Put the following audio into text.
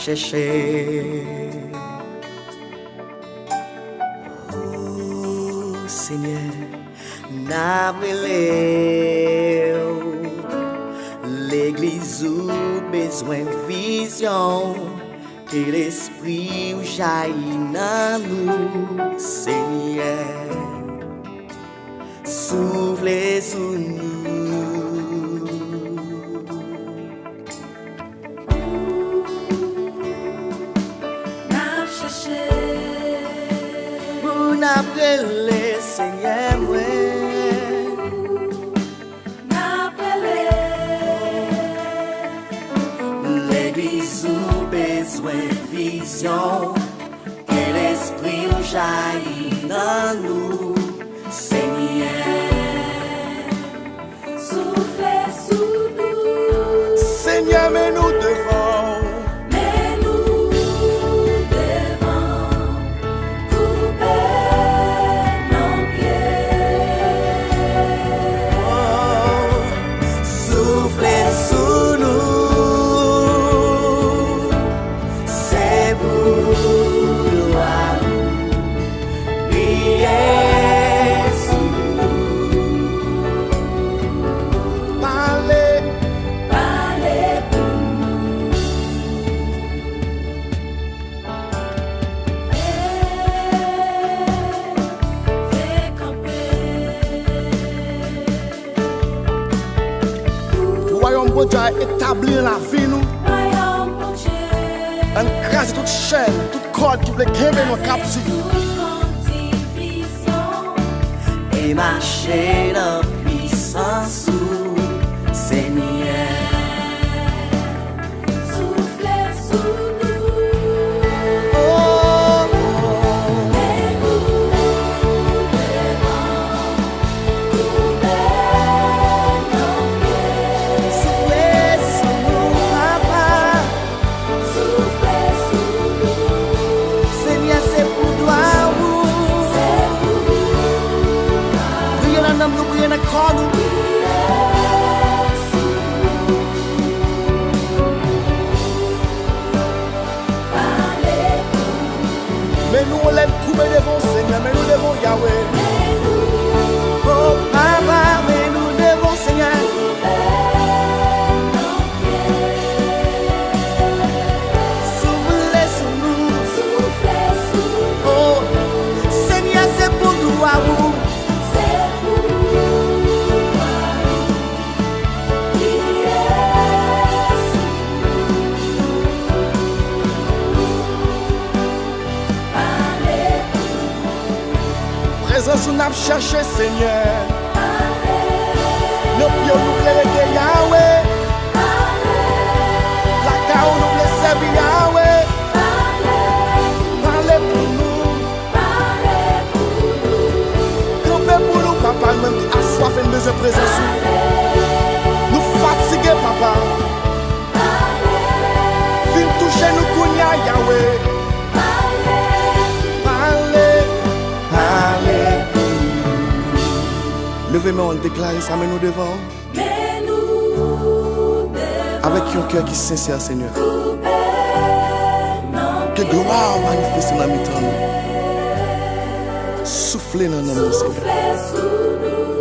cherché. Oh Seigneur, n'a brûlé l'église ou besoin de vision, que l'esprit jaillit dans nous, Seigneur, soufflez sur nous. N'a cherché, Pour n'appeler Seigneur, moi. n'a appelé, L'église ou besoin de vision, que l'esprit jaillit dans nous, Seigneur. soufflez sous nous, Seigneur, mais nous devons mais nous devons couper nos pieds. souffler sous nous. C'est pour gloire, prier sous nous. Parler, Parlez pour nous, fais camper. Royaume bon Dieu a établi la vie nous. Voyons mon Dieu, On crase toute chaîne, toute corde qui voulait gagner nos captifs. toute division, et marcher dans puissance sous Seigneur. soufflez sous nous, Oh, mais nous devons couper nos pieds. soufflez sur nous, Papa. Soufflez sous nous, Seigneur, c'est pour toi, vous. c'est pour Priez dans le nom, nous prions dans le corps, nous. Mais nous on l'aime couper devant Seigneur, mais nous devons Yahweh. Oh, Papa, mais nous devons, Seigneur. Soufflez sur nous. Oh, Seigneur, c'est pour nous, à vous. Présence nous n'a cherché Seigneur. Nos pieds nous voulons Yahweh. La caou nous voulons servir Yahweh. Parlez pour nous. Campez pour nous, papa, même qui a soif et besoin de présence. Nous fatigués, papa. Viens toucher nous, Kounia, Yahweh. Parlez, parlez. Levez-moi, on déclare ça, mais nous devons. Mais nous devons Avec un cœur qui est sincère, Seigneur. couper nos Que gloire manifeste dans la mi-temps. Soufflez dans notre nom, Seigneur. soufflez sous nous.